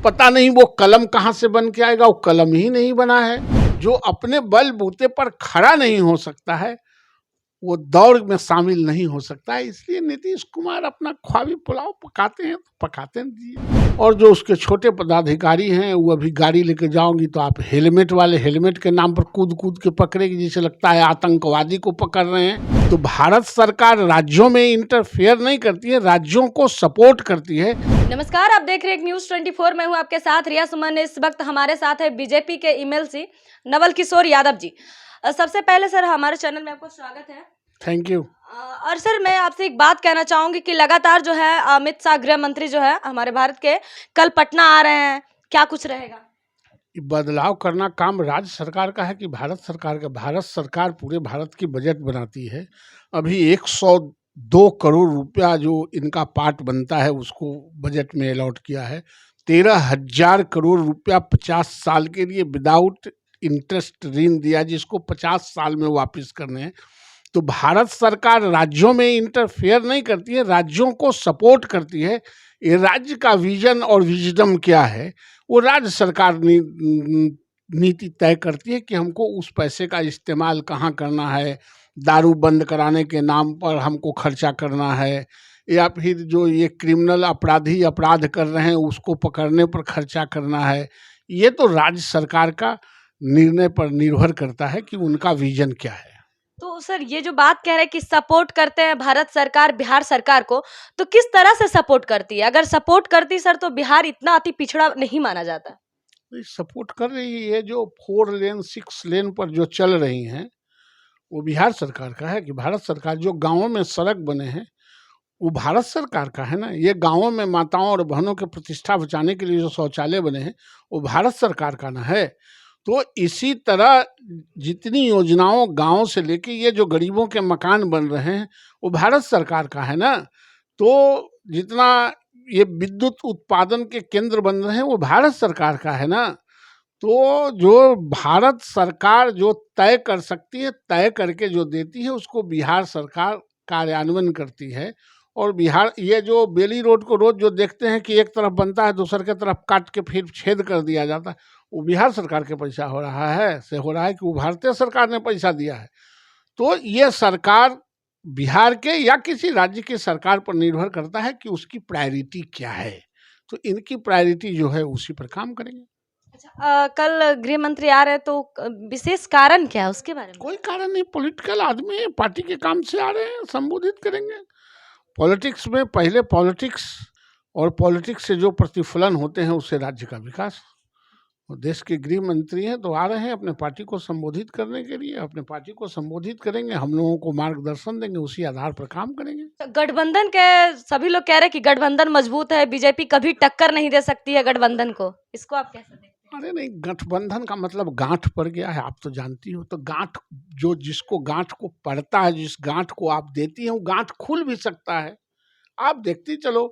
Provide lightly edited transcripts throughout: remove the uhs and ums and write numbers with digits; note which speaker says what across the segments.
Speaker 1: पता नहीं वो कलम कहाँ से बन के आएगा, वो कलम ही नहीं बना है। जो अपने बलबूते पर खड़ा नहीं हो सकता है वो दौड़ में शामिल नहीं हो सकता है। इसलिए नीतीश कुमार अपना ख्वाबी पुलाव पकाते हैं तो पकाते दीजिए। और जो उसके छोटे पदाधिकारी हैं वो अभी गाड़ी लेके जाओगी तो आप हेलमेट वाले हेलमेट के नाम पर कूद कूद के पकड़ेगी, जिसे लगता है आतंकवादी को पकड़ रहे हैं। तो भारत सरकार राज्यों में इंटरफेयर नहीं करती है, राज्यों को सपोर्ट करती है।
Speaker 2: नमस्कार, आप देख रहे हैं न्यूज़ 24। मैं हूं आपके साथ रिया सुमन। इस वक्त हमारे साथ है बीजेपी के एमएलसी नवल किशोर यादव जी। सबसे पहले सर हमारे चैनल में आपको स्वागत है।
Speaker 1: Thank you.
Speaker 2: और सर मैं आपसे एक बात कहना चाहूंगी कि लगातार जो है अमित शाह गृह मंत्री जो है हमारे भारत के, कल पटना आ रहे हैं, क्या कुछ रहेगा?
Speaker 1: बदलाव करना काम राज्य सरकार का है कि भारत सरकार का? भारत सरकार पूरे भारत की बजट बनाती है। अभी 102 करोड़ रुपया जो इनका पार्ट बनता है उसको बजट में अलॉट किया है। 13,000 करोड़ रुपया 50 साल के लिए विदाउट इंटरेस्ट ऋण दिया, जिसको 50 साल में वापस करने हैं। तो भारत सरकार राज्यों में इंटरफेयर नहीं करती है, राज्यों को सपोर्ट करती है। ये राज्य का विजन और विजडम क्या है वो राज्य सरकार नीति तय करती है कि हमको उस पैसे का इस्तेमाल कहाँ करना है। दारू बंद कराने के नाम पर हमको खर्चा करना है, या फिर जो ये क्रिमिनल अपराधी अपराध कर रहे हैं उसको पकड़ने पर खर्चा करना है। ये तो राज्य सरकार का निर्णय पर निर्भर करता है कि उनका विजन क्या है।
Speaker 2: तो सर ये जो बात कह रहे हैं कि सपोर्ट करते हैं भारत सरकार बिहार सरकार को, तो किस तरह से सपोर्ट करती है? अगर सपोर्ट करती सर तो बिहार इतना अति पिछड़ा नहीं माना जाता।
Speaker 1: सपोर्ट कर रही है। जो 4 लेन 6 लेन पर जो चल रही हैं वो बिहार सरकार का है कि भारत सरकार? जो गांवों में सड़क बने हैं वो भारत सरकार का है ना। ये गांवों में माताओं और बहनों की प्रतिष्ठा बचाने के लिए जो शौचालय बने हैं वो भारत सरकार का ना है। तो इसी तरह जितनी योजनाओं गांव से लेके ये जो गरीबों के मकान बन रहे हैं वो भारत सरकार का है ना। तो जितना ये विद्युत उत्पादन के केंद्र बन रहे हैं वो भारत सरकार का है ना। तो जो भारत सरकार जो तय कर सकती है, तय करके जो देती है उसको बिहार सरकार कार्यान्वयन करती है। और बिहार ये जो बेली रोड को रोज जो देखते हैं कि एक तरफ बनता है दूसर के तरफ काट के फिर छेद कर दिया जाता है, वो बिहार सरकार के पैसा हो रहा है से हो रहा है कि वो भारतीय सरकार ने पैसा दिया है। तो ये सरकार बिहार के या किसी राज्य की सरकार पर निर्भर करता है कि उसकी प्रायोरिटी क्या है। तो इनकी प्रायोरिटी जो है उसी पर काम करेंगे।
Speaker 2: अच्छा, कल गृह मंत्री आ रहे हैं तो विशेष कारण क्या है उसके बारे में?
Speaker 1: कोई कारण नहीं, पॉलिटिकल आदमी है, पार्टी के काम से आ रहे हैं, संबोधित करेंगे। पॉलिटिक्स में पहले पॉलिटिक्स और पॉलिटिक्स से जो प्रतिफलन होते हैं उससे राज्य का विकास। और देश के गृह मंत्री हैं तो आ रहे हैं अपने पार्टी को संबोधित करने के लिए, अपने पार्टी को संबोधित करेंगे, हम लोगों को मार्गदर्शन देंगे, उसी आधार पर काम करेंगे।
Speaker 2: गठबंधन के सभी लोग कह रहे हैं कि गठबंधन मजबूत है, बीजेपी कभी टक्कर नहीं दे सकती है गठबंधन को, इसको आप कैसे देखते हैं?
Speaker 1: अरे नहीं, गठबंधन का मतलब गांठ पड़ गया है, आप तो जानती हो। तो गांठ जो जिसको गांठ को पड़ता है, जिस गांठ को आप देती हैं वो गांठ खुल भी सकता है। आप देखती चलो,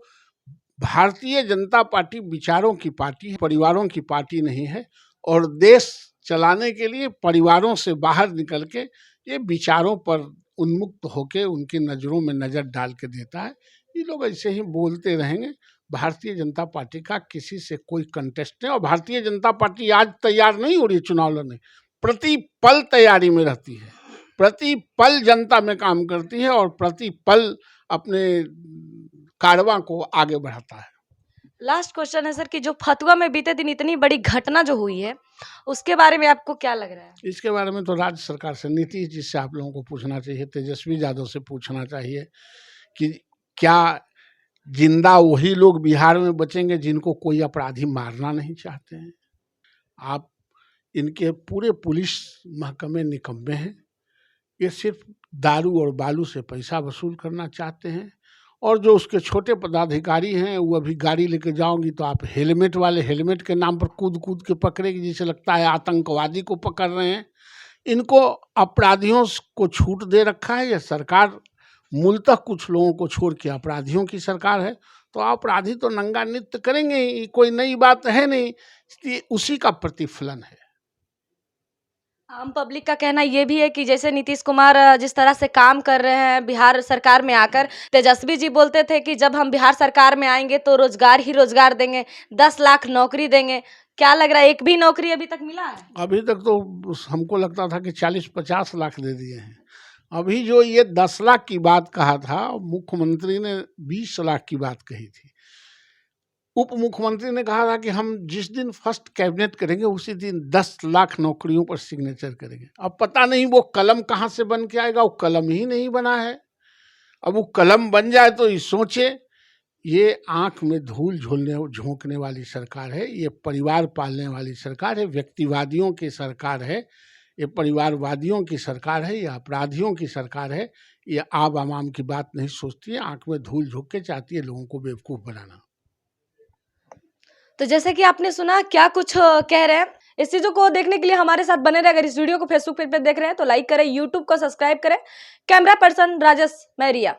Speaker 1: भारतीय जनता पार्टी विचारों की पार्टी है, परिवारों की पार्टी नहीं है। और देश चलाने के लिए परिवारों से बाहर निकल के ये विचारों पर उन्मुक्त होके उनकी नज़रों में नज़र डाल के देता है। ये लोग ऐसे ही बोलते रहेंगे। भारतीय जनता पार्टी का किसी से कोई कंटेस्ट नहीं। और भारतीय जनता पार्टी आज तैयार नहीं हो रही चुनाव लड़ने, प्रति पल तैयारी में रहती है, प्रति पल जनता में काम करती है और प्रति पल अपने कारवां को आगे बढ़ाता है।
Speaker 2: लास्ट क्वेश्चन है सर कि जो फतुआ में बीते दिन इतनी बड़ी घटना जो हुई है उसके बारे में आपको क्या लग रहा है?
Speaker 1: इसके बारे में तो राज्य सरकार से, नीतीश जी से आप लोगों को पूछना चाहिए, तेजस्वी यादव से पूछना चाहिए कि क्या जिंदा वही लोग बिहार में बचेंगे जिनको कोई अपराधी मारना नहीं चाहते हैं? आप इनके पूरे पुलिस महकमे निकम्मे हैं। ये सिर्फ दारू और बालू से पैसा वसूल करना चाहते हैं। और जो उसके छोटे पदाधिकारी हैं वो अभी गाड़ी लेके जाओगी तो आप हेलमेट वाले हेलमेट के नाम पर कूद कूद के पकड़ेगी, जिसे लगता है आतंकवादी को पकड़ रहे हैं। इनको अपराधियों को छूट दे रखा है ये सरकार। मूलतः कुछ लोगों को छोड़ के अपराधियों की सरकार है। तो अपराधी तो नंगा नृत्य करेंगे ही, कोई नई बात है नहीं। इसलिए उसी का प्रतिफलन है।
Speaker 2: आम पब्लिक का कहना ये भी है कि जैसे नीतीश कुमार जिस तरह से काम कर रहे हैं बिहार सरकार में आकर, तेजस्वी जी बोलते थे कि जब हम बिहार सरकार में आएंगे तो रोजगार ही रोजगार देंगे, 10 लाख नौकरी देंगे। क्या लग रहा है, एक भी नौकरी अभी तक मिला है?
Speaker 1: अभी तक तो हमको लगता था कि 40-50 लाख दे दिए हैं। अभी जो ये 10 लाख की बात कहा था, मुख्यमंत्री ने 20 लाख की बात कही थी। उप मुख्यमंत्री ने कहा था कि हम जिस दिन फर्स्ट कैबिनेट करेंगे उसी दिन 10 लाख नौकरियों पर सिग्नेचर करेंगे। अब पता नहीं वो कलम कहाँ से बन के आएगा, वो कलम ही नहीं बना है। अब वो कलम बन जाए तो ये सोचे, ये आंख में धूल झोंकने वाली सरकार है, ये परिवार पालने वाली सरकार है, व्यक्तिवादियों की सरकार है, ये परिवारवादियों की सरकार है, ये अपराधियों की सरकार है। ये आवाम की बात नहीं सोचती है, आंख में धूल झोंक के चाहती है लोगों को बेवकूफ़ बनाना।
Speaker 2: तो जैसे कि आपने सुना क्या कुछ कह रहे हैं। इस चीजों को देखने के लिए हमारे साथ बने रहे। अगर इस वीडियो को फेसबुक पेज पे देख रहे हैं तो लाइक करें, यूट्यूब को सब्सक्राइब करें। कैमरा पर्सन राजेश, मैं रिया।